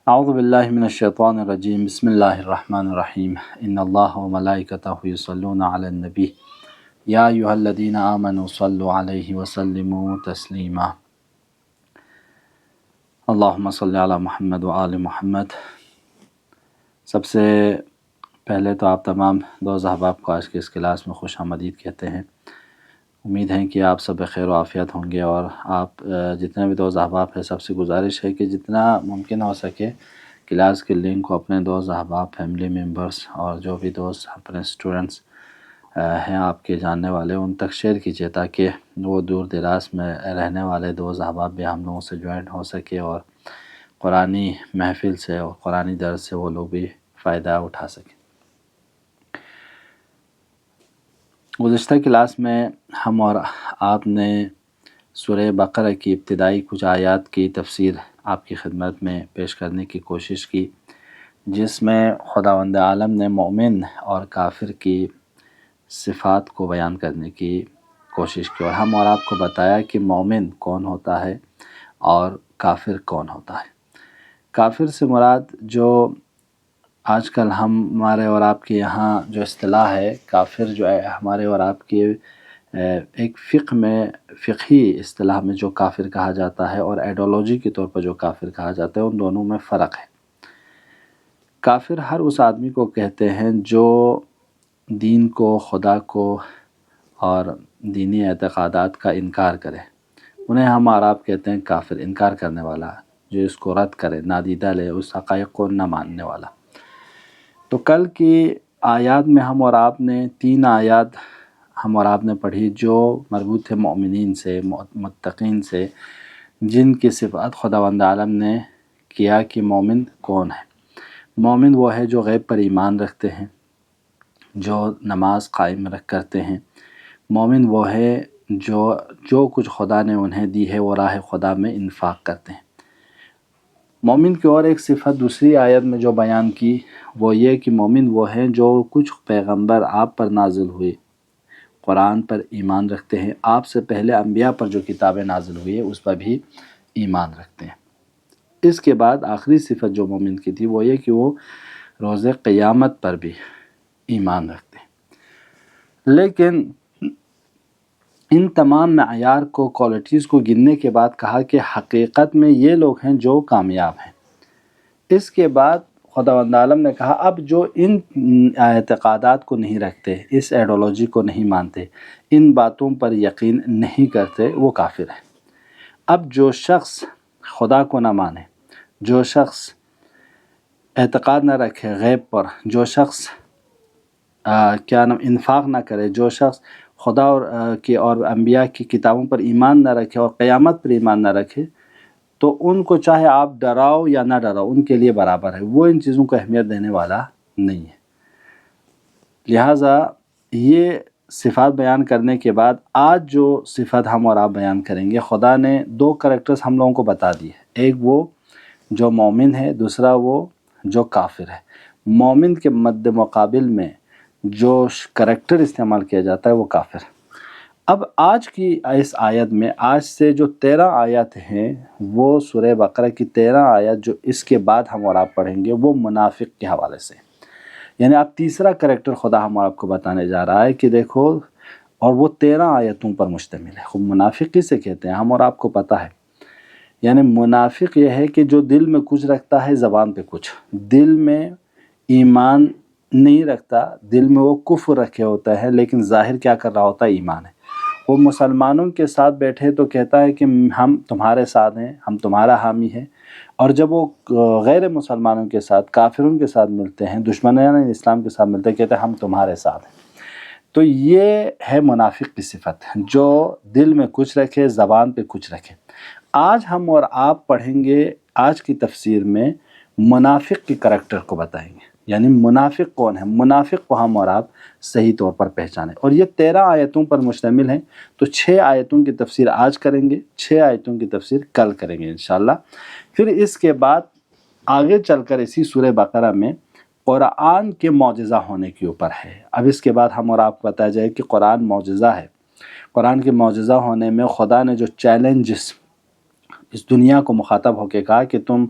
اعوذ باللہ من الشیطان الرجیم بسم اللہ الرحمن الرحیم ان اللہ وملائکتہ یصلون علی النبی یا ایھا الذین آمنوا صلوا علیہ وسلموا تسلیما اللہم صلی علی محمد وآل محمد۔ سب سے پہلے تو آپ تمام دوست احباب کو آج کے اس کلاس میں خوش آمدید کہتے ہیں۔ امید ہے کہ آپ سب بخیر و عافیت ہوں گے، اور آپ جتنے بھی دوست احباب ہیں سب سے گزارش ہے کہ جتنا ممکن ہو سکے کلاس کے لنک کو اپنے دوست احباب، فیملی ممبرز اور جو بھی دوست اپنے اسٹوڈنٹس ہیں آپ کے جاننے والے ان تک شیئر کیجیے، تاکہ وہ دور دراز میں رہنے والے دوست احباب بھی ہم لوگوں سے جوائن ہو سکے اور قرآنی محفل سے اور قرآنی درس سے وہ لوگ بھی فائدہ اٹھا سکیں۔ گزشتہ کلاس میں ہم اور آپ نے سورہ بقرہ کی ابتدائی کچھ آیات کی تفسیر آپ کی خدمت میں پیش کرنے کی کوشش کی، جس میں خداوند عالم نے مومن اور کافر کی صفات کو بیان کرنے کی کوشش کی، اور ہم اور آپ کو بتایا کہ مومن کون ہوتا ہے اور کافر کون ہوتا ہے۔ کافر سے مراد جو آج کل ہمارے اور آپ کے یہاں جو اصطلاح ہے کافر، جو ہے ہمارے اور آپ کے ایک فقہی اصطلاح میں جو کافر کہا جاتا ہے اور ایڈیالوجی کے طور پر جو کافر کہا جاتا ہے، ان دونوں میں فرق ہے۔ کافر ہر اس آدمی کو کہتے ہیں جو دین کو، خدا کو اور دینی اعتقادات کا انکار کرے، انہیں ہم اور آپ کہتے ہیں کافر، انکار کرنے والا، جو اس کو رد کرے، نادیدہ لے، اس حقائق کو نہ ماننے والا۔ تو کل کی آیات میں ہم اور آپ نے 3 آیات ہم اور آپ نے پڑھی جو مربوط تھے مومنین سے، متقین سے، جن کی صفات خداوند عالم نے کیا کہ مومن کون ہے۔ مومن وہ ہے جو غیب پر ایمان رکھتے ہیں، جو نماز قائم کرتے ہیں۔ مومن وہ ہے جو کچھ خدا نے انہیں دی ہے وہ راہ خدا میں انفاق کرتے ہیں۔ مومن کی اور ایک صفت دوسری آیت میں جو بیان کی وہ یہ کہ مومن وہ ہیں جو کچھ پیغمبر آپ پر نازل ہوئے، قرآن پر ایمان رکھتے ہیں، آپ سے پہلے انبیاء پر جو کتابیں نازل ہوئی ہیں اس پر بھی ایمان رکھتے ہیں۔ اس کے بعد آخری صفت جو مومن کی تھی وہ یہ کہ وہ روز قیامت پر بھی ایمان رکھتے ہیں۔ لیکن ان تمام معیار کو، کوالٹیز کو گننے کے بعد کہا کہ حقیقت میں یہ لوگ ہیں جو کامیاب ہیں۔ اس کے بعد خداوند عالم نے کہا اب جو ان اعتقادات کو نہیں رکھتے، اس ایڈیالوجی کو نہیں مانتے، ان باتوں پر یقین نہیں کرتے، وہ کافر ہیں۔ اب جو شخص خدا کو نہ مانے، جو شخص اعتقاد نہ رکھے غیب پر، جو شخص انفاق نہ کرے، جو شخص خدا اور انبیاء کی کتابوں پر ایمان نہ رکھے اور قیامت پر ایمان نہ رکھے، تو ان کو چاہے آپ ڈراؤ یا نہ ڈراؤ ان کے لیے برابر ہے، وہ ان چیزوں کو اہمیت دینے والا نہیں ہے۔ لہٰذا یہ صفات بیان کرنے کے بعد آج جو صفت ہم اور آپ بیان کریں گے، خدا نے 2 کریکٹرز ہم لوگوں کو بتا دی ہے، ایک وہ جو مومن ہے، دوسرا وہ جو کافر ہے۔ مومن کے مد مقابل میں جو کریکٹر استعمال کیا جاتا ہے وہ کافر ہے۔ اب آج کی اس آیت میں، آج سے جو 13 آیات ہیں وہ سورہ بقرہ کی 13 آیات جو اس کے بعد ہم اور آپ پڑھیں گے وہ منافق کے حوالے سے، یعنی اب تیسرا کریکٹر خدا ہم اور آپ کو بتانے جا رہا ہے کہ دیکھو، اور وہ 13 آیتوں پر مشتمل ہے۔ خود منافق کسے کہتے ہیں ہم اور آپ کو پتہ ہے، یعنی منافق یہ ہے کہ جو دل میں کچھ رکھتا ہے، زبان پہ کچھ، دل میں ایمان نہیں رکھتا، دل میں وہ کفر رکھے ہوتا ہے لیکن ظاہر کیا کر رہا ہوتا ہے، ایمان ہے۔ وہ مسلمانوں کے ساتھ بیٹھے تو کہتا ہے کہ ہم تمہارے ساتھ ہیں، ہم تمہارا حامی ہیں، اور جب وہ غیر مسلمانوں کے ساتھ، کافروں کے ساتھ ملتے ہیں، دشمنان اسلام کے ساتھ ملتے ہیں، کہتے ہیں ہم تمہارے ساتھ ہیں۔ تو یہ ہے منافق کی صفت، جو دل میں کچھ رکھے، زبان پہ کچھ رکھے۔ آج ہم اور آپ پڑھیں گے، آج کی تفسیر میں منافق کی کریکٹر کو بتائیں گے، یعنی منافق کون ہے، منافق کو ہم اور آپ صحیح طور پر پہچانیں۔ اور یہ 13 آیتوں پر مشتمل ہیں، تو 6 آیتوں کی تفسیر آج کریں گے، 6 آیتوں کی تفسیر کل کریں گے انشاءاللہ۔ پھر اس کے بعد آگے چل کر اسی سورہ بقرہ میں قرآن کے معجزہ ہونے کے اوپر ہے۔ اب اس کے بعد ہم اور آپ کو بتایا جائے کہ قرآن معجزہ ہے۔ قرآن کے معجزہ ہونے میں خدا نے جو چیلنجز اس دنیا کو مخاطب ہو کے کہا کہ تم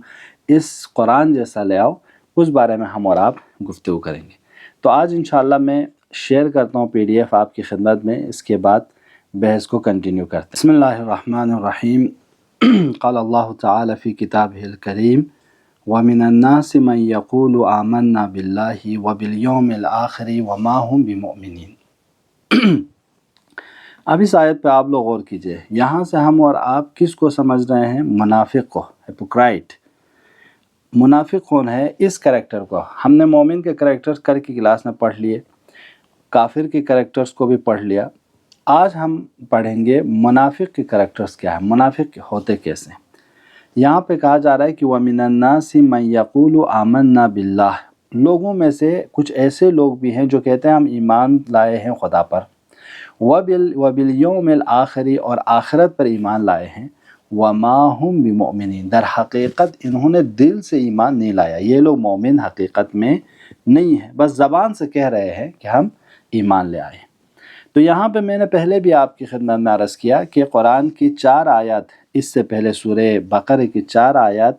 اس قرآن جیسا لے آؤ، اس بارے میں ہم اور آپ گفتگو کریں گے۔ تو آج انشاءاللہ میں شیئر کرتا ہوں PDF آپ کی خدمت میں، اس کے بعد بحث کو کنٹینیو کرتے ہیں۔ بسم اللہ الرحمن الرحیم۔ قال اللہ تعالی فی کتابہ الکریم وَمِنَ النَّاسِ مَن يَقُولُ آمَنَّا بِاللَّهِ وَبِالْيَوْمِ الْآخِرِ وَمَا هُمْ بِمُؤْمِنِينَ۔ اب اس آیت پہ آپ لوگ غور کیجئے، یہاں سے ہم اور آپ کس کو سمجھ رہے ہیں؟ منافق کو، ہپوکرائٹ۔ منافق کون ہے؟ اس کریکٹر کو ہم نے مومن کے کریکٹرز کل کی کلاس میں پڑھ لیے، کافر کے کریکٹرز کو بھی پڑھ لیا۔ آج ہم پڑھیں گے منافق کے کریکٹرز کیا ہیں، منافق ہوتے کیسے ہیں۔ یہاں پہ کہا جا رہا ہے کہ وَمِنَ النَّاسِ مَن يَقُولُ آمَنَّا بِاللَّهِ، لوگوں میں سے کچھ ایسے لوگ بھی ہیں جو کہتے ہیں ہم ایمان لائے ہیں خدا پر، وَبِالْيَوْمِ الْآخِرِ اور آخرت پر ایمان لائے ہیں، وَمَا هُمْ بِمُؤْمِنِينَ در حقیقت انہوں نے دل سے ایمان نہیں لایا۔ یہ لوگ مومن حقیقت میں نہیں ہیں، بس زبان سے کہہ رہے ہیں کہ ہم ایمان لے آئے ہیں۔ تو یہاں پہ میں نے پہلے بھی آپ کی خدمت میں عرض کیا کہ قرآن کی 4 آیات، اس سے پہلے سورہ بقرہ کی 4 آیات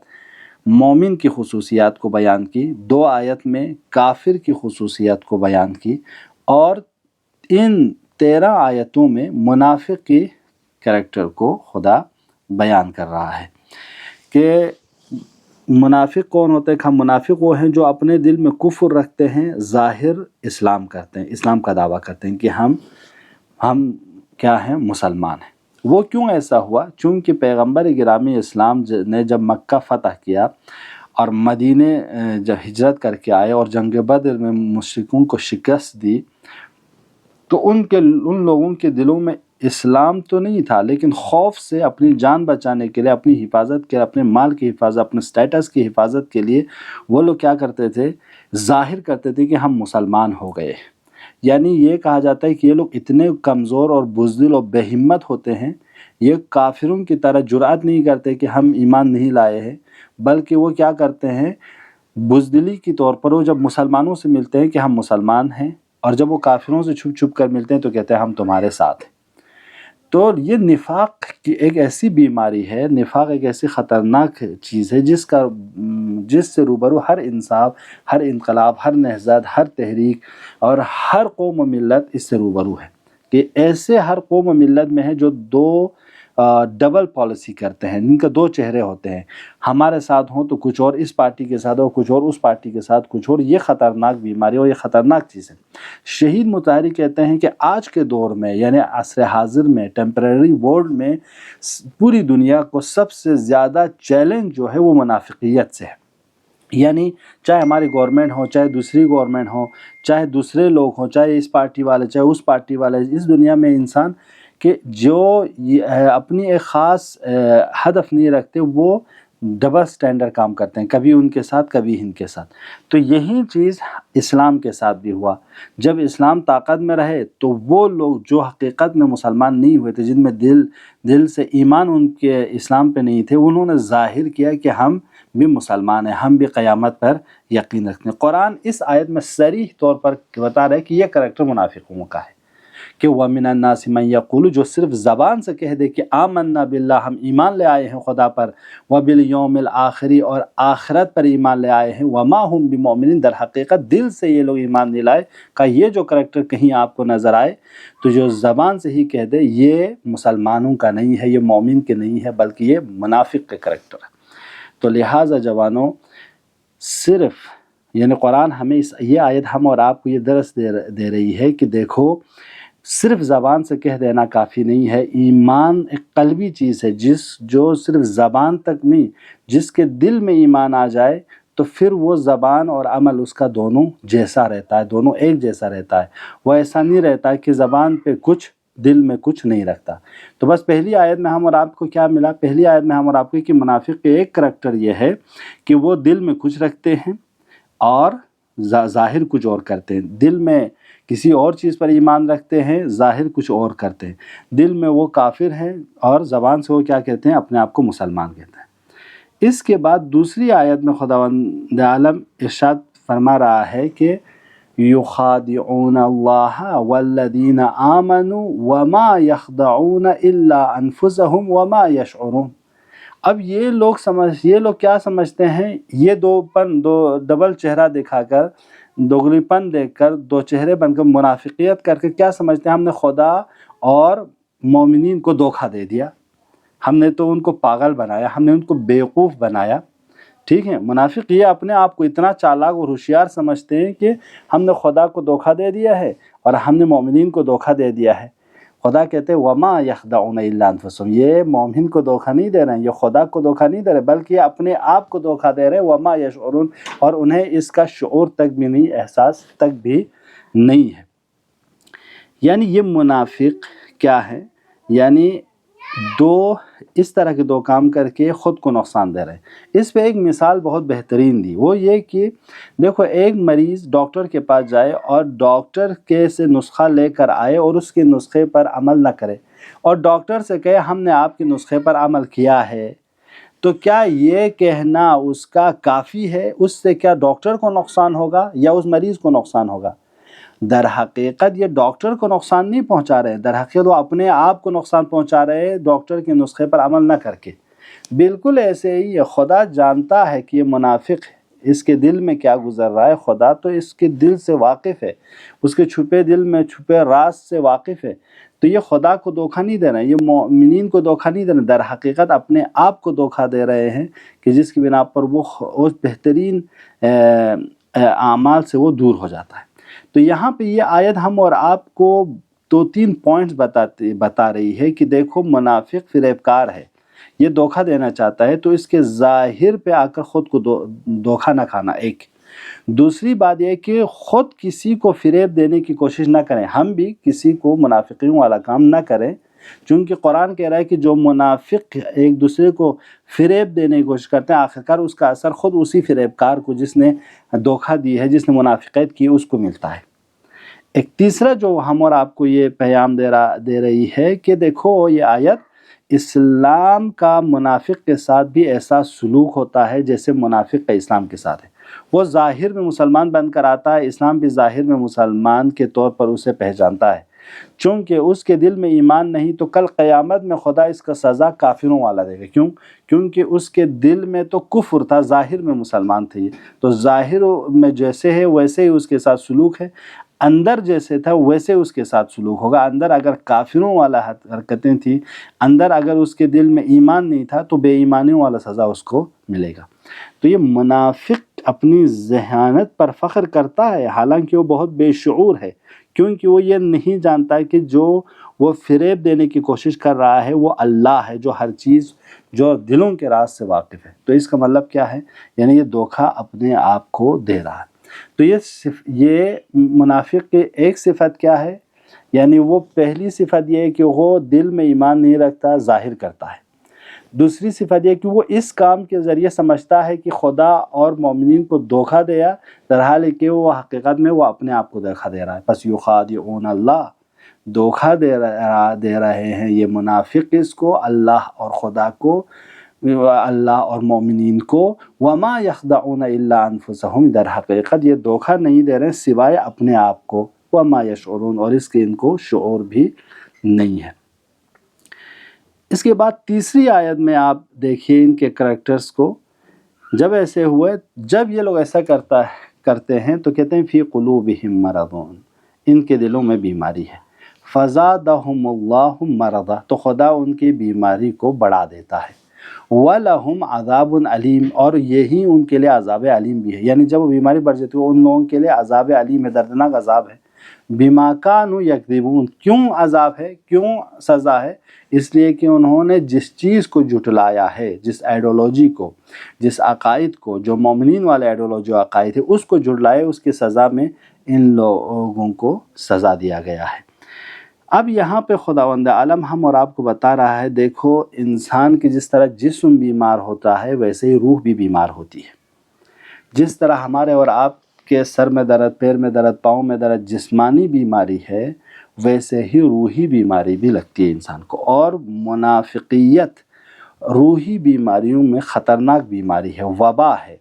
مومن کی خصوصیات کو بیان کی، 2 آیت میں کافر کی خصوصیات کو بیان کی، اور ان 13 آیتوں میں منافق کی کریکٹر کو خدا بیان کر رہا ہے کہ منافق کون ہوتے ہیں۔ ہم منافق وہ ہیں جو اپنے دل میں کفر رکھتے ہیں، ظاہر اسلام کرتے ہیں، اسلام کا دعویٰ کرتے ہیں کہ ہم کیا ہیں؟ مسلمان ہیں۔ وہ کیوں ایسا ہوا؟ چونکہ پیغمبر گرامی اسلام نے جب مکہ فتح کیا اور مدینے جب ہجرت کر کے آئے اور جنگ بدر میں مشرکوں کو شکست دی، تو ان لوگوں کے دلوں میں اسلام تو نہیں تھا، لیکن خوف سے اپنی جان بچانے کے لیے، اپنی حفاظت کے، اپنے مال کی حفاظت، اپنے سٹیٹس کی حفاظت کے لیے وہ لوگ کیا کرتے تھے؟ ظاہر کرتے تھے کہ ہم مسلمان ہو گئے۔ یعنی یہ کہا جاتا ہے کہ یہ لوگ اتنے کمزور اور بزدل اور بے ہمت ہوتے ہیں، یہ کافروں کی طرح جرأت نہیں کرتے کہ ہم ایمان نہیں لائے ہیں، بلکہ وہ کیا کرتے ہیں؟ بزدلی کی طور پر وہ جب مسلمانوں سے ملتے ہیں کہ ہم مسلمان ہیں، اور جب وہ کافروں سے چھپ چھپ کر ملتے ہیں تو کہتے ہیں ہم تمہارے ساتھ ہیں۔ تو یہ نفاق کی ایک ایسی بیماری ہے، نفاق ایک ایسی خطرناک چیز ہے جس سے روبرو ہر انصاف، ہر انقلاب، ہر نہضت، ہر تحریک اور ہر قوم و ملت اس سے روبرو ہے، کہ ایسے ہر قوم و ملت میں ہے جو 2 ڈبل پالیسی کرتے ہیں، ان کے 2 چہرے ہوتے ہیں، ہمارے ساتھ ہوں تو کچھ اور، اس پارٹی کے ساتھ اور کچھ اور، اس پارٹی کے ساتھ کچھ اور۔ یہ خطرناک بیماری اور یہ خطرناک چیز ہے۔ شہید مطہری کہتے ہیں کہ آج کے دور میں، یعنی عصر حاضر میں، ٹیمپرری ورلڈ میں پوری دنیا کو سب سے زیادہ چیلنج جو ہے وہ منافقیت سے ہے۔ یعنی چاہے ہماری گورنمنٹ ہو، چاہے دوسری گورنمنٹ ہو، چاہے دوسرے لوگ ہوں، چاہے اس پارٹی والے، چاہے اس پارٹی والے، اس دنیا میں انسان کہ جو اپنی ایک خاص ہدف نہیں رکھتے، وہ ڈبل سٹینڈرڈ کام کرتے ہیں، کبھی ان کے ساتھ کبھی ان کے ساتھ۔ تو یہی چیز اسلام کے ساتھ بھی ہوا۔ جب اسلام طاقت میں رہے تو وہ لوگ جو حقیقت میں مسلمان نہیں ہوئے تھے، جن میں دل سے ایمان ان کے اسلام پہ نہیں تھے، انہوں نے ظاہر کیا کہ ہم بھی مسلمان ہیں، ہم بھی قیامت پر یقین رکھتے ہیں۔ قرآن اس آیت میں صریح طور پر بتا رہا ہے کہ یہ کریکٹر منافقوں کا ہے، کہ وَمِنَ النَّاسِ مَن يَقُولُ، جو صرف زبان سے کہہ دے کہ آمنا باللہ، ہم ایمان لے آئے ہیں خدا پر، وَبِالْيَوْمِ الْآخِرِ اور آخرت پر ایمان لے آئے ہیں، وَمَا هُمْ بِمُؤْمِنِينَ در حقیقت دل سے یہ لوگ ایمان نہیں لائے۔ کہ یہ جو کریکٹر کہیں آپ کو نظر آئے تو جو زبان سے ہی کہہ دے، یہ مسلمانوں کا نہیں ہے، یہ مومن کے نہیں ہے، بلکہ یہ منافق کا کریکٹر ہے۔ تو لہٰذا جوانوں، صرف یعنی قرآن ہمیں یہ آیت ہم اور آپ کو یہ درس دے رہی ہے کہ دیکھو، صرف زبان سے کہہ دینا کافی نہیں ہے۔ ایمان ایک قلبی چیز ہے، جو صرف زبان تک نہیں، جس کے دل میں ایمان آ جائے تو پھر وہ زبان اور عمل اس کا دونوں جیسا رہتا ہے، دونوں ایک جیسا رہتا ہے۔ وہ ایسا نہیں رہتا کہ زبان پہ کچھ، دل میں کچھ نہیں رکھتا۔ تو بس پہلی آیت میں ہم اور آپ کو کیا ملا؟ پہلی آیت میں ہم اور آپ کو کہ منافق کے ایک کریکٹر یہ ہے کہ وہ دل میں کچھ رکھتے ہیں اور ظاہر کچھ اور کرتے ہیں۔ دل میں کسی اور چیز پر ایمان رکھتے ہیں، ظاہر کچھ اور کرتے ہیں۔ دل میں وہ کافر ہیں اور زبان سے وہ کیا کہتے ہیں؟ اپنے آپ کو مسلمان کہتے ہیں۔ اس کے بعد دوسری آیت میں خداوند عالم ارشاد فرما رہا ہے کہ یخادعون اللہ والذین آمنوا وما یخدعون الا انفسهم وما یشعرون۔ اب یہ لوگ کیا سمجھتے ہیں، یہ دو ڈبل چہرہ دکھا کر، دوگلی پن دیکھ کر، دو چہرے بن کر، منافقیت کر کے کیا سمجھتے ہیں، ہم نے خدا اور مومنین کو دھوکہ دے دیا، ہم نے تو ان کو پاگل بنایا، ہم نے ان کو بیوقوف بنایا. ٹھیک ہے، منافق یہ اپنے آپ کو اتنا چالاک اور ہوشیار سمجھتے ہیں کہ ہم نے خدا کو دھوکہ دے دیا ہے اور ہم نے مومنین کو دھوکہ دے دیا ہے. خدا کہتے ہیں وما یخدعون الا انفسهم، یہ مومن کو دھوکہ نہیں دے رہے ہیں، یہ خدا کو دھوکہ نہیں دے رہے، بلکہ یہ اپنے آپ کو دھوکہ دے رہے ہیں. وما یشعرون، اور انہیں اس کا شعور تک بھی نہیں، احساس تک بھی نہیں ہے. یعنی یہ منافق کیا ہے، یعنی دو اس طرح کے دو کام کر کے خود کو نقصان دے رہے ہیں. اس پہ ایک مثال بہت بہترین دی، وہ یہ کہ دیکھو ایک مریض ڈاکٹر کے پاس جائے اور ڈاکٹر کے سے نسخہ لے کر آئے اور اس کے نسخے پر عمل نہ کرے، اور ڈاکٹر سے کہے ہم نے آپ کے نسخے پر عمل کیا ہے، تو کیا یہ کہنا اس کا کافی ہے؟ اس سے کیا ڈاکٹر کو نقصان ہوگا یا اس مریض کو نقصان ہوگا؟ در حقیقت یہ ڈاکٹر کو نقصان نہیں پہنچا رہے، در حقیقت وہ اپنے آپ کو نقصان پہنچا رہے ہیں ڈاکٹر کے نسخے پر عمل نہ کر کے. بالکل ایسے ہی یہ خدا جانتا ہے کہ یہ منافق ہے، اس کے دل میں کیا گزر رہا ہے. خدا تو اس کے دل سے واقف ہے، اس کے چھپے دل میں چھپے راز سے واقف ہے. تو یہ خدا کو دھوکہ نہیں دے رہے ہیں، یہ مومنین کو دھوکہ نہیں دے رہے ہیں، در حقیقت اپنے آپ کو دھوکہ دے رہے ہیں کہ جس کی بنا پر وہ اس بہترین اعمال سے وہ دور ہو جاتا ہے. تو یہاں پہ یہ آیت ہم اور آپ کو 2-3 پوائنٹس بتا رہی ہے کہ دیکھو منافق فریبکار ہے، یہ دھوکہ دینا چاہتا ہے، تو اس کے ظاہر پہ آ کر خود کو دھوکہ نہ کھانا. ایک دوسری بات یہ کہ خود کسی کو فریب دینے کی کوشش نہ کریں، ہم بھی کسی کو منافقیوں والا کام نہ کریں، چونکہ قرآن کہہ رہا ہے کہ جو منافق ایک دوسرے کو فریب دینے کی کوشش کرتے ہیں، آخرکار اس کا اثر خود اسی فریبکار کو، جس نے دھوکہ دی ہے، جس نے منافقت کی، اس کو ملتا ہے. ایک تیسرا جو ہم اور آپ کو یہ پیغام دے رہی ہے کہ دیکھو یہ آیت اسلام کا منافق کے ساتھ بھی ایسا سلوک ہوتا ہے جیسے منافق کا اسلام کے ساتھ ہے. وہ ظاہر میں مسلمان بن کر آتا ہے، اسلام بھی ظاہر میں مسلمان کے طور پر اسے پہچانتا ہے، چونکہ اس کے دل میں ایمان نہیں تو کل قیامت میں خدا اس کا سزا کافروں والا دے گا. کیونکہ اس کے دل میں تو کفر تھا، ظاہر میں مسلمان تھے، تو ظاہر میں جیسے ہے ویسے ہی اس کے ساتھ سلوک ہے، اندر جیسے تھا ویسے اس کے ساتھ سلوک ہوگا. اندر اگر کافروں والا حرکتیں تھیں، اندر اگر اس کے دل میں ایمان نہیں تھا تو بے ایمانیوں والا سزا اس کو ملے گا. تو یہ منافق اپنی ذہانت پر فخر کرتا ہے، حالانکہ وہ بہت بے شعور ہے، کیونکہ وہ یہ نہیں جانتا کہ جو وہ فریب دینے کی کوشش کر رہا ہے وہ اللہ ہے، جو ہر چیز، جو دلوں کے راز سے واقف ہے. تو اس کا مطلب کیا ہے؟ یعنی یہ دھوکہ اپنے آپ کو دے رہا ہے. تو یہ منافق کی ایک صفت کیا ہے؟ یعنی وہ پہلی صفت یہ ہے کہ وہ دل میں ایمان نہیں رکھتا، ظاہر کرتا ہے. دوسری صفت یہ کہ وہ اس کام کے ذریعے سمجھتا ہے کہ خدا اور مومنین کو دھوکہ دیا، در حال کہ وہ حقیقت میں وہ اپنے آپ کو دھوکہ دے رہا ہے. پس یخادعون اللہ، دھوکہ دے رہے ہیں یہ منافق اس کو، اللہ اور خدا کو، اللہ اور مومنین کو. وما یخدعون الا انفسهم، در حقیقت یہ دھوکہ نہیں دے رہے سوائے اپنے آپ کو. وما یشعرون، اور اس کے ان کو شعور بھی نہیں ہے. اس کے بعد تیسری آیت میں آپ دیکھیے ان کے کریکٹرز کو. جب ایسے ہوئے، جب یہ لوگ ایسا کرتے ہیں تو کہتے ہیں فی قلوبہم مرض، ان کے دلوں میں بیماری ہے. فزادہم اللہ مرضا، تو خدا ان کی بیماری کو بڑھا دیتا ہے. وَلَهُمْ عَذَابٌ علیم، اور یہی ان کے لیے عذاب علیم بھی ہے. یعنی جب وہ بیماری بڑھ جاتی ہے ان لوگوں کے لیے عذاب علیم ہے، دردناک عذاب ہے. بِمَا كَانُوا يَكْذِبُونَ، کیوں عذاب ہے، کیوں سزا ہے؟ اس لیے کہ انہوں نے جس چیز کو جھٹلایا ہے، جس آئیڈیالوجی کو، جس عقائد کو، جو مومنین والے آئیڈیالوجی و عقائد ہے، اس کو جھٹلایا، اس کی سزا میں ان لوگوں کو سزا دیا گیا ہے. اب یہاں پہ خداوند عالم ہم اور آپ کو بتا رہا ہے، دیکھو انسان کی جس طرح جسم بیمار ہوتا ہے ویسے ہی روح بھی بیمار ہوتی ہے. جس طرح ہمارے اور آپ کے سر میں درد، پیر میں درد، پاؤں میں درد جسمانی بیماری ہے، ویسے ہی روحی بیماری بھی لگتی ہے انسان کو. اور منافقیت روحی بیماریوں میں خطرناک بیماری ہے، وبا ہے.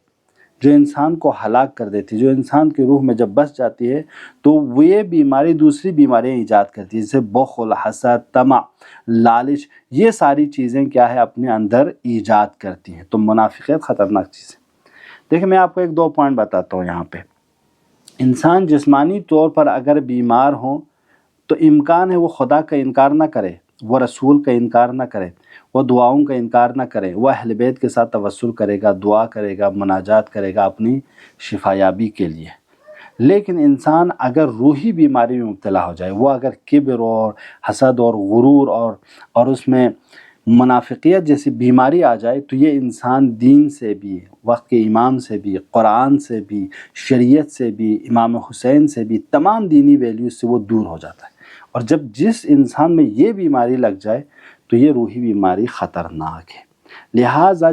جو انسان کو ہلاک کر دیتی ہے، جو انسان کی روح میں جب بس جاتی ہے تو وہ یہ بیماری دوسری بیماریاں ایجاد کرتی ہے، جیسے بخل، حسد، طمع، لالچ، یہ ساری چیزیں کیا ہے اپنے اندر ایجاد کرتی ہیں۔ تو منافقت خطرناک چیز ہے۔ دیکھیں میں آپ کو ایک دو پوائنٹ بتاتا ہوں یہاں پہ۔ انسان جسمانی طور پر اگر بیمار ہو تو امکان ہے وہ خدا کا انکار نہ کرے، وہ رسول کا انکار نہ کرے، وہ دعاؤں کا انکار نہ کرے، وہ اہل بیت کے ساتھ توسل کرے گا، دعا کرے گا، مناجات کرے گا اپنی شفا یابی کے لیے۔ لیکن انسان اگر روحی بیماری میں مبتلا ہو جائے، وہ اگر کبر اور حسد اور غرور اور اس میں منافقیت جیسی بیماری آ جائے تو یہ انسان دین سے بھی، وقت کے امام سے بھی، قرآن سے بھی، شریعت سے بھی، امام حسین سے بھی، تمام دینی ویلیوز سے وہ دور ہو جاتا ہے۔ اور جب جس انسان میں یہ بیماری لگ جائے تو یہ روحی بیماری خطرناک ہے۔ لہٰذا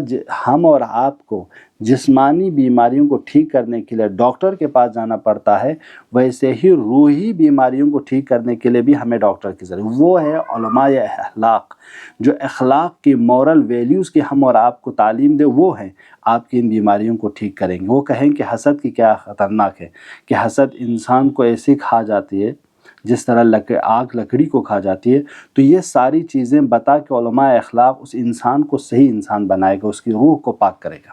ہم اور آپ کو جسمانی بیماریوں کو ٹھیک کرنے کے لیے ڈاکٹر کے پاس جانا پڑتا ہے، ویسے ہی روحی بیماریوں کو ٹھیک کرنے کے لیے بھی ہمیں ڈاکٹر کی ضرورت ہے۔ وہ ہے علماء اخلاق، جو اخلاق کی مورل ویلیوز کی ہم اور آپ کو تعلیم دے، وہ ہیں آپ کی ان بیماریوں کو ٹھیک کریں گے۔ وہ کہیں کہ حسد کی کیا خطرناک ہے، کہ حسد انسان کو ایسی کھا جاتی ہے جس طرح آگ لکڑی کو کھا جاتی ہے۔ تو یہ ساری چیزیں بتا کہ علماء اخلاق اس انسان کو صحیح انسان بنائے گا، اس کی روح کو پاک کرے گا۔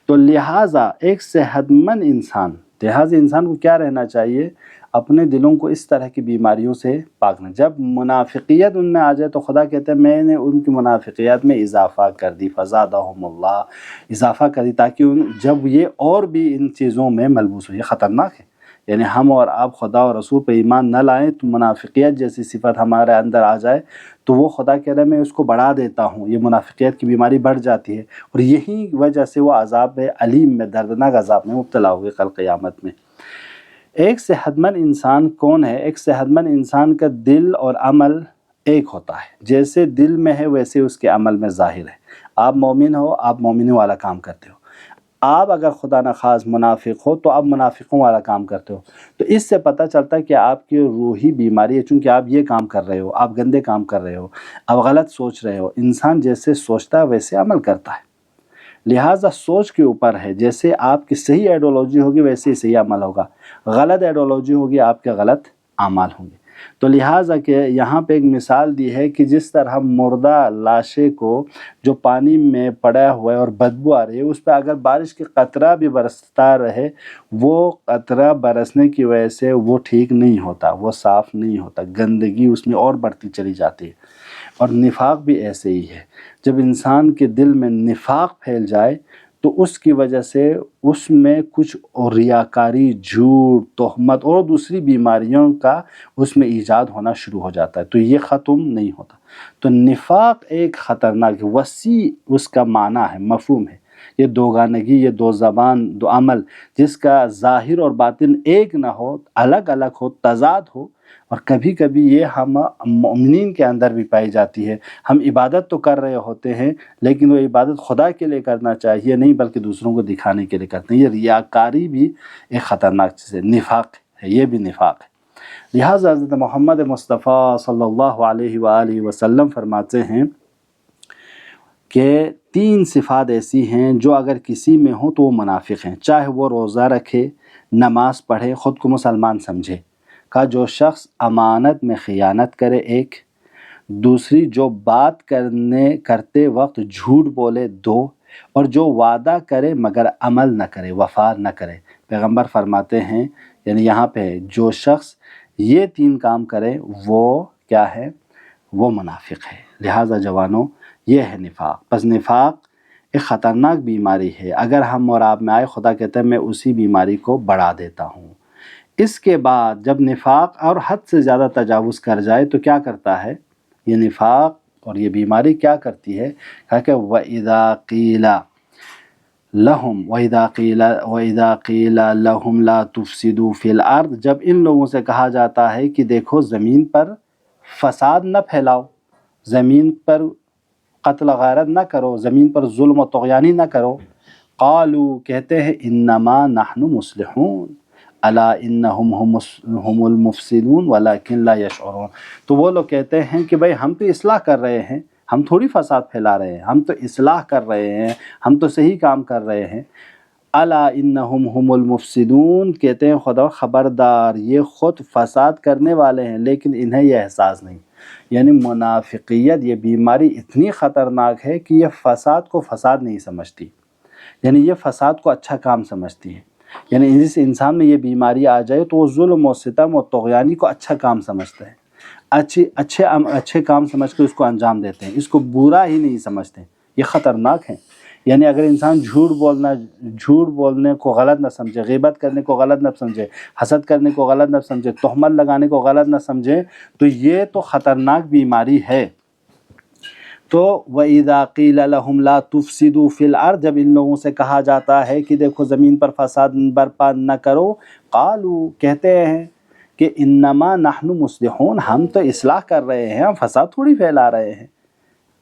تو لہٰذا ایک صحت مند انسان کو کیا رہنا چاہیے؟ اپنے دلوں کو اس طرح کی بیماریوں سے پاکنا۔ جب منافقیت ان میں آ جائے تو خدا کہتے ہیں میں نے ان کی منافقیت میں اضافہ کر دی، فزادہم اللہ، اضافہ کر دی، تاکہ جب یہ اور بھی ان چیزوں میں ملبوس ہو۔ یہ خطرناک ہے، یعنی ہم اور آپ خدا اور رسول پہ ایمان نہ لائیں تو منافقیت جیسی صفت ہمارے اندر آ جائے تو وہ خدا کہہ رہا ہے میں اس کو بڑھا دیتا ہوں، یہ منافقیت کی بیماری بڑھ جاتی ہے، اور یہی وجہ سے وہ عذاب علیم میں، دردناک عذاب میں مبتلا ہوئے کل قیامت میں۔ ایک صحت مند انسان کون ہے؟ ایک صحت مند انسان کا دل اور عمل ایک ہوتا ہے، جیسے دل میں ہے ویسے اس کے عمل میں ظاہر ہے۔ آپ مومن ہو، آپ مومنی والا کام کرتے ہو۔ آپ اگر خدا نخواست منافق ہو تو آپ منافقوں والا کام کرتے ہو۔ تو اس سے پتہ چلتا ہے کہ آپ کی روحی بیماری ہے، چونکہ آپ یہ کام کر رہے ہو، آپ گندے کام کر رہے ہو، آپ غلط سوچ رہے ہو۔ انسان جیسے سوچتا ہے ویسے عمل کرتا ہے، لہٰذا سوچ کے اوپر ہے، جیسے آپ کی صحیح آئیڈیالوجی ہوگی ویسے ہی صحیح عمل ہوگا، غلط آئیڈیالوجی ہوگی آپ کے غلط اعمال ہوں گے۔ تو لہٰذا کہ یہاں پہ ایک مثال دی ہے کہ جس طرح مردہ لاشے کو جو پانی میں پڑا ہوا ہے اور بدبو آ رہی ہے، اس پہ اگر بارش کی قطرہ بھی برستا رہے، وہ قطرہ برسنے کی وجہ سے وہ ٹھیک نہیں ہوتا، وہ صاف نہیں ہوتا، گندگی اس میں اور بڑھتی چلی جاتی ہے۔ اور نفاق بھی ایسے ہی ہے، جب انسان کے دل میں نفاق پھیل جائے تو اس کی وجہ سے اس میں کچھ ریاکاری، جھوٹ، تہمت اور دوسری بیماریوں کا اس میں ایجاد ہونا شروع ہو جاتا ہے، تو یہ ختم نہیں ہوتا۔ تو نفاق ایک خطرناک، وسیع اس کا معنی ہے، مفہوم ہے۔ یہ دوگانگی، یہ دو زبان، دو عمل، جس کا ظاہر اور باطن ایک نہ ہو، الگ الگ ہو، تضاد ہو، اور کبھی کبھی یہ ہم مومنین کے اندر بھی پائی جاتی ہے۔ ہم عبادت تو کر رہے ہوتے ہیں لیکن وہ عبادت خدا کے لیے کرنا چاہیے نہیں، بلکہ دوسروں کو دکھانے کے لیے کرتے ہیں۔ یہ ریاکاری بھی ایک خطرناک چیز ہے، نفاق ہے، یہ بھی نفاق ہے۔ لہٰذا حضرت محمد مصطفیٰ صلی اللہ علیہ وآلہ وسلم فرماتے ہیں کہ 3 صفات ایسی ہیں جو اگر کسی میں ہوں تو وہ منافق ہیں، چاہے وہ روزہ رکھے، نماز پڑھے، خود کو مسلمان سمجھے۔ کا جو شخص امانت میں خیانت کرے، ایک، دوسری جو بات کرتے وقت جھوٹ بولے، 2، اور جو وعدہ کرے مگر عمل نہ کرے، وفا نہ کرے۔ پیغمبر فرماتے ہیں، یعنی یہاں پہ جو شخص یہ 3 کام کرے وہ کیا ہے؟ وہ منافق ہے۔ لہٰذا جوانوں، یہ ہے نفاق۔ پس نفاق ایک خطرناک بیماری ہے، اگر ہم اور آپ میں آئے، خدا کہتا ہے میں اسی بیماری کو بڑھا دیتا ہوں۔ اس کے بعد جب نفاق اور حد سے زیادہ تجاوز کر جائے تو کیا کرتا ہے؟ یہ نفاق اور یہ بیماری کیا کرتی ہے؟ کہا کہ وَإِذَا قِيلَ لَهُمْ لَا تُفْسِدُوا فِي الْأَرْضِ، جب ان لوگوں سے کہا جاتا ہے کہ دیکھو زمین پر فساد نہ پھیلاؤ، زمین پر قتل غارت نہ کرو، زمین پر ظلم و طغیانی نہ کرو، قالوا، کہتے ہیں انما نحن مصلحون الا انہم هم المفسدون ولکن لا یشعرون۔ تو وہ لوگ کہتے ہیں کہ بھئی ہم تو اصلاح کر رہے ہیں، ہم تھوڑی فساد پھیلا رہے ہیں، ہم تو اصلاح کر رہے ہیں، ہم تو صحیح کام کر رہے ہیں۔ الا انہم هم المفسدون، کہتے ہیں خدا خبردار یہ خود فساد کرنے والے ہیں لیکن انہیں یہ احساس نہیں۔ یعنی منافقیت یہ بیماری اتنی خطرناک ہے کہ یہ فساد کو فساد نہیں سمجھتی، یعنی یہ فساد کو اچھا کام سمجھتی ہے۔ یعنی جس انسان میں یہ بیماری آ جائے تو وہ ظلم و ستم و طغیانی کو اچھا کام سمجھتا ہے، اچھے کام سمجھ کے اس کو انجام دیتے ہیں، اس کو برا ہی نہیں سمجھتے۔ یہ خطرناک ہے۔ یعنی اگر انسان جھوٹ بولنے کو غلط نہ سمجھے، غیبت کرنے کو غلط نہ سمجھے، حسد کرنے کو غلط نہ سمجھے، تہمت لگانے کو غلط نہ سمجھے، تو یہ تو خطرناک بیماری ہے۔ تو وَإِذَا قِيلَ لَهُمْ لَا تُفْسِدُوا فِي الْأَرْضِ، جب ان لوگوں سے کہا جاتا ہے کہ دیکھو زمین پر فساد برپا نہ کرو، قالوا، کہتے ہیں کہ انما نحن مصلحون، ہم تو اصلاح کر رہے ہیں، ہم فساد تھوڑی پھیلا رہے ہیں۔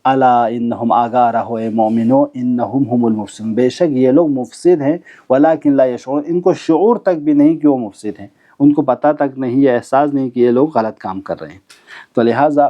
الا انہم، آگاہ رہو اے مومنو، انہم هم المفسدون، بے شک یہ لوگ مفسد ہیں، ولکن لا یشعرون، ان کو شعور تک بھی نہیں کہ وہ مفسد ہیں، ان کو پتہ تک نہیں، یہ احساس نہیں کہ یہ لوگ غلط کام کر رہے ہیں۔ تو لہٰذا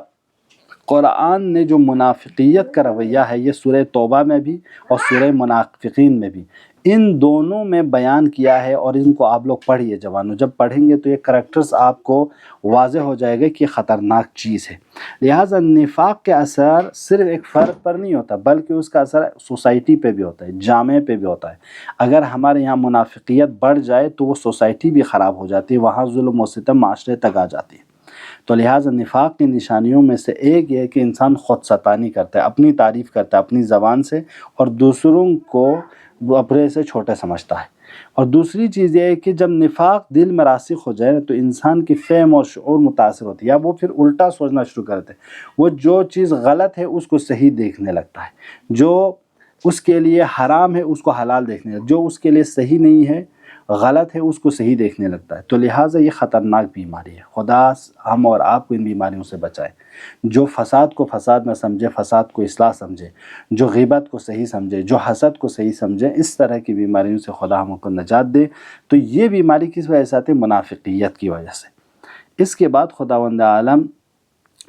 قرآن نے جو منافقیت کا رویہ ہے یہ سورہ توبہ میں بھی اور سورہ منافقین میں بھی، ان دونوں میں بیان کیا ہے، اور ان کو آپ لوگ پڑھیے جوانوں، جب پڑھیں گے تو یہ کریکٹرز آپ کو واضح ہو جائے گا کہ یہ خطرناک چیز ہے۔ لہٰذا نفاق کے اثر صرف ایک فرد پر نہیں ہوتا بلکہ اس کا اثر سوسائٹی پہ بھی ہوتا ہے، جامعے پہ بھی ہوتا ہے۔ اگر ہمارے یہاں منافقیت بڑھ جائے تو وہ سوسائٹی بھی خراب ہو جاتی ہے، وہاں ظلم و ستم معاشرے تک آ جاتی ہے۔ تو لہٰذا نفاق کی نشانیوں میں سے ایک یہ ہے کہ انسان خود ستانی کرتا ہے، اپنی تعریف کرتا ہے اپنی زبان سے، اور دوسروں کو وہ اپنے سے چھوٹے سمجھتا ہے۔ اور دوسری چیز یہ ہے کہ جب نفاق دل میں راسخ ہو جائے تو انسان کی فہم اور شعور متاثر ہوتی ہے، یا وہ پھر الٹا سوچنا شروع کرتے ہیں، وہ جو چیز غلط ہے اس کو صحیح دیکھنے لگتا ہے، جو اس کے لیے حرام ہے اس کو حلال دیکھنے لگتا ہے، جو اس کے لیے صحیح نہیں ہے، غلط ہے، اس کو صحیح دیکھنے لگتا ہے۔ تو لہٰذا یہ خطرناک بیماری ہے، خدا ہم اور آپ کو ان بیماریوں سے بچائے۔ جو فساد کو فساد نہ سمجھے، فساد کو اصلاح سمجھے، جو غیبت کو صحیح سمجھے، جو حسد کو صحیح سمجھے، اس طرح کی بیماریوں سے خدا ہم کو نجات دے۔ تو یہ بیماری کس وجہ سے آتی ہے؟ منافقیت کی وجہ سے۔ اس کے بعد خداوند عالم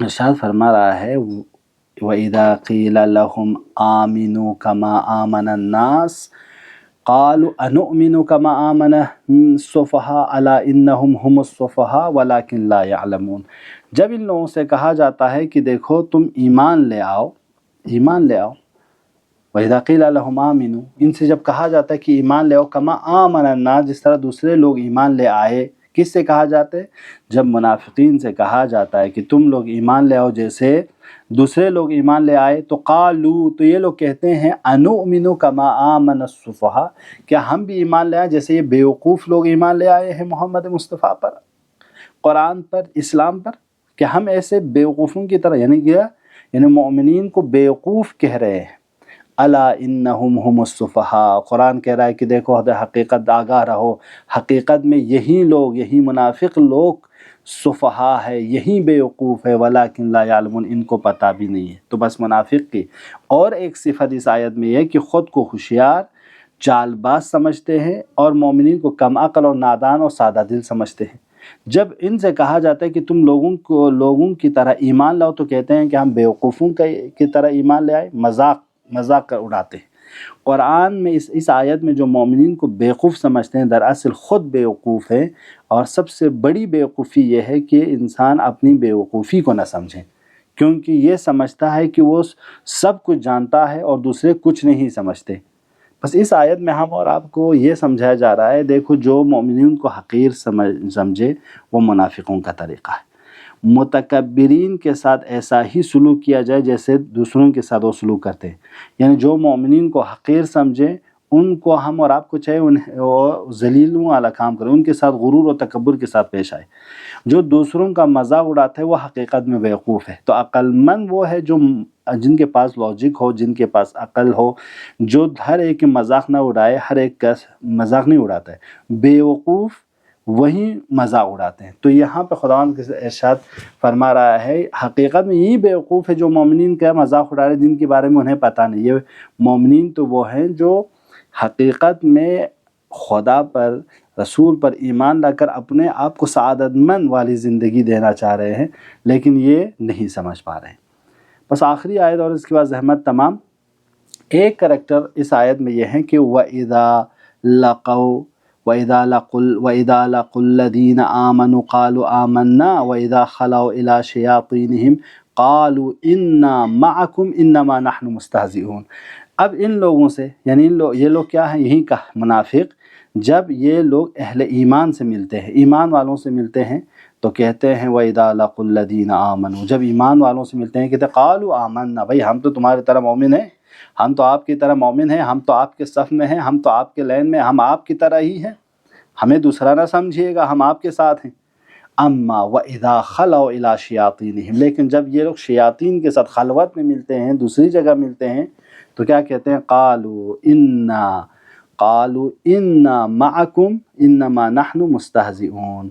ارشاد فرما رہا ہے وَإِذَا قِيلَ لَهُمْ آمِنُوا كَمَا آمَنَ النَّاسُ قالوا انؤمن كما آمن السفهاء الا انهم هم السفهاء ولكن لا يعلمون، جب ان لوگوں سے کہا جاتا ہے کہ دیکھو تم ایمان لے آؤ، ایمان لے آؤ، وَإِذَا قِيلَ لَهُمْ آمِنُوا، ان سے جب کہا جاتا ہے کہ ایمان لے آؤ، کما آمن الناس، جس طرح دوسرے لوگ ایمان لے آئے۔ کس سے کہا جاتا ہے؟ جب منافقین سے کہا جاتا ہے کہ تم لوگ ایمان لے آؤ جیسے دوسرے لوگ ایمان لے آئے، تو قالو، تو یہ لوگ کہتے ہیں انؤمن کما آمن السفہاء، کیا ہم بھی ایمان لے آئے جیسے یہ بیوقوف لوگ ایمان لے آئے ہیں محمد مصطفیٰ پر، قرآن پر، اسلام پر؟ کہ ہم ایسے بیوقوفوں کی طرح، یعنی مومنین کو بیوقوف کہہ رہے ہیں۔ الا انہم هم السفہاء، قرآن کہہ رہا ہے کہ دیکھو حقیقت، آگاہ رہو، حقیقت میں یہی لوگ، یہی منافق لوگ سفہاء ہے، یہی بیوقوف ہے، ولیکن لا یعلمون، ان کو پتہ بھی نہیں ہے۔ تو بس منافق کی اور ایک صفت اس آیت میں یہ ہے کہ خود کو ہوشیار، چال باز سمجھتے ہیں، اور مومنین کو کم عقل اور نادان اور سادہ دل سمجھتے ہیں۔ جب ان سے کہا جاتا ہے کہ تم لوگوں کی طرح ایمان لاؤ، تو کہتے ہیں کہ ہم بیوقوفوں کی طرح ایمان لے آئے، مذاق کر اڑاتے ہیں۔ قرآن میں اس آیت میں جو مومنین کو بیوقوف سمجھتے ہیں دراصل خود بیوقوف ہیں، اور سب سے بڑی بیوقوفی یہ ہے کہ انسان اپنی بیوقوفی کو نہ سمجھے، کیونکہ یہ سمجھتا ہے کہ وہ سب کچھ جانتا ہے اور دوسرے کچھ نہیں سمجھتے۔ بس اس آیت میں ہم اور آپ کو یہ سمجھایا جا رہا ہے، دیکھو جو مومنین کو حقیر سمجھے وہ منافقوں کا طریقہ ہے۔ متکبرین کے ساتھ ایسا ہی سلوک کیا جائے جیسے دوسروں کے ساتھ وہ سلوک کرتے ہیں، یعنی جو مومنین کو حقیر سمجھے ان کو ہم اور آپ کو چاہے وہ ذلیلوں والا کام کریں، ان کے ساتھ غرور و تکبر کے ساتھ پیش آئے۔ جو دوسروں کا مذاق اڑاتا ہے وہ حقیقت میں بیوقوف ہے۔ تو عقل مند وہ ہے جن کے پاس لاجک ہو، جن کے پاس عقل ہو، جو ہر ایک کے مذاق نہ اڑائے، ہر ایک کا مذاق نہیں اڑاتا ہے۔ بیوقوف وہی مذاق اڑاتے ہیں۔ تو یہاں پہ خداوند کے ارشاد فرما رہا ہے حقیقت میں یہی بیوقوف ہے جو مومنین کا مذاق اڑا رہے ہیں، جن کے بارے میں انہیں پتہ نہیں۔ یہ مومنین تو وہ ہیں جو حقیقت میں خدا پر، رسول پر ایمان لا کر اپنے آپ کو سعادت مند والی زندگی دینا چاہ رہے ہیں، لیکن یہ نہیں سمجھ پا رہے ہیں۔ بس آخری آیت اور اس کے بعد زحمت تمام۔ ایک کریکٹر اس آیت میں یہ ہے کہ وَإِذَا لقوا وَإِذَا لَقُوا الَّذِينَ آمَنُوا قَالُوا آمَنَّا وَإِذَا خَلَوْا إِلَىٰ شَيَاطِينِهِمْ قَالُوا إِنَّا مَعَكُمْ إِنَّمَا نَحْنُ مُسْتَهْزِئُونَ۔ اب ان لوگوں سے یعنی یہ لوگ کیا ہیں، یہی کا منافق، جب یہ لوگ اہل ایمان سے ملتے ہیں، ایمان والوں سے ملتے ہیں تو کہتے ہیں وَإِذَا لَقُوا الَّذِينَ آمَنُوا، جب ایمان والوں سے ملتے ہیں کہتے ہیں قَالُوا آمَنَّا، بھائی ہم تو تمہاری طرح مومن ہیں، ہم تو آپ کی طرح مومن ہیں، ہم تو آپ کے صف میں ہیں، ہم تو آپ کے لین میں، ہم آپ کی طرح ہی ہیں، ہمیں دوسرا نہ سمجھیے گا، ہم آپ کے ساتھ ہیں۔ اما وَإِذَا خَلَوْا إِلَىٰ شَيَاطِينِهِمْ، لیکن جب یہ لوگ شیاطین کے ساتھ خلوت میں ملتے ہیں، دوسری جگہ ملتے ہیں تو کیا کہتے ہیں، قالوا انا معکم انما نحن مستہزئون،